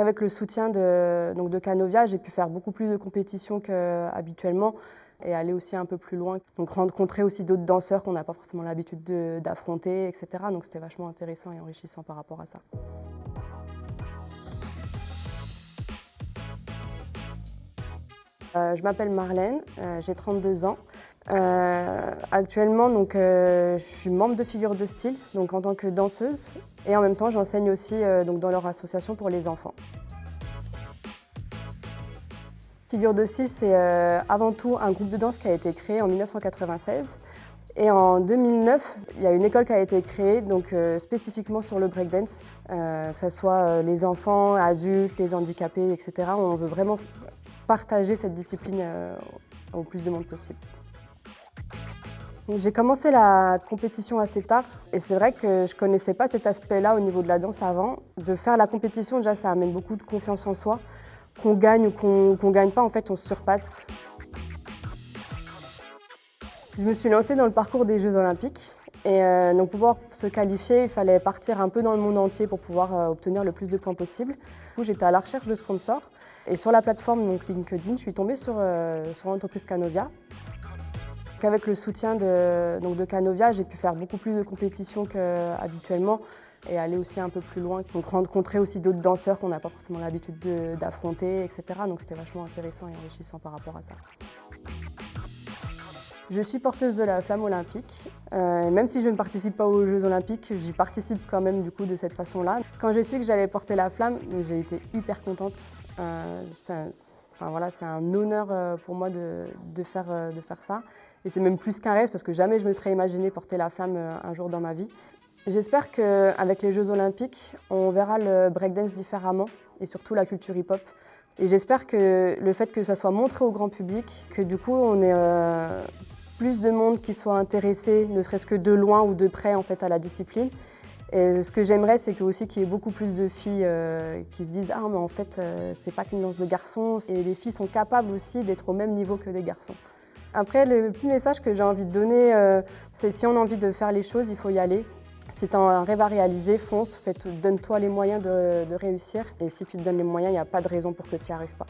Qu'avec le soutien de Canovia, j'ai pu faire beaucoup plus de compétitions qu'habituellement et aller aussi un peu plus loin. Donc rencontrer aussi d'autres danseurs qu'on n'a pas forcément l'habitude d'affronter, etc. Donc c'était vachement intéressant et enrichissant par rapport à ça. Je m'appelle Marlène, j'ai 32 ans. Actuellement, je suis membre de Figure de Style, donc en tant que danseuse, et en même temps, j'enseigne aussi dans leur association pour les enfants. Figure de Style, c'est avant tout un groupe de danse qui a été créé en 1996. Et en 2009, il y a une école qui a été créée spécifiquement sur le breakdance, que ce soit les enfants, adultes, les handicapés, etc. On veut vraiment partager cette discipline au plus de monde possible. J'ai commencé la compétition assez tard et c'est vrai que je ne connaissais pas cet aspect-là au niveau de la danse avant. De faire la compétition, déjà, ça amène beaucoup de confiance en soi. Qu'on gagne ou qu'on gagne pas, en fait, on se surpasse. Je me suis lancée dans le parcours des Jeux Olympiques et pour pouvoir se qualifier, il fallait partir un peu dans le monde entier pour pouvoir obtenir le plus de points possible. Du coup, j'étais à la recherche de sponsors et sur la plateforme LinkedIn, je suis tombée sur l'entreprise Canovia. Qu'avec le soutien de Canovia, j'ai pu faire beaucoup plus de compétitions qu'habituellement et aller aussi un peu plus loin. Donc rencontrer aussi d'autres danseurs qu'on n'a pas forcément l'habitude d'affronter, etc. Donc c'était vachement intéressant et enrichissant par rapport à ça. Je suis porteuse de la flamme olympique. Même si je ne participe pas aux Jeux Olympiques, j'y participe quand même du coup de cette façon-là. Quand j'ai su que j'allais porter la flamme, j'ai été hyper contente. C'est un honneur pour moi de faire ça. Et c'est même plus qu'un rêve parce que jamais je me serais imaginé porter la flamme un jour dans ma vie. J'espère qu'avec les Jeux Olympiques, on verra le breakdance différemment et surtout la culture hip-hop. Et j'espère que le fait que ça soit montré au grand public, que du coup on ait plus de monde qui soit intéressé, ne serait-ce que de loin ou de près en fait, à la discipline. Et ce que j'aimerais, c'est qu'il y ait beaucoup plus de filles qui se disent « Ah, mais en fait, c'est pas qu'une danse de garçons, et les filles sont capables aussi d'être au même niveau que des garçons. » Après, le petit message que j'ai envie de donner, c'est si on a envie de faire les choses, il faut y aller. Si tu as un rêve à réaliser, fonce, donne-toi les moyens de réussir. Et si tu te donnes les moyens, il n'y a pas de raison pour que tu n'y arrives pas.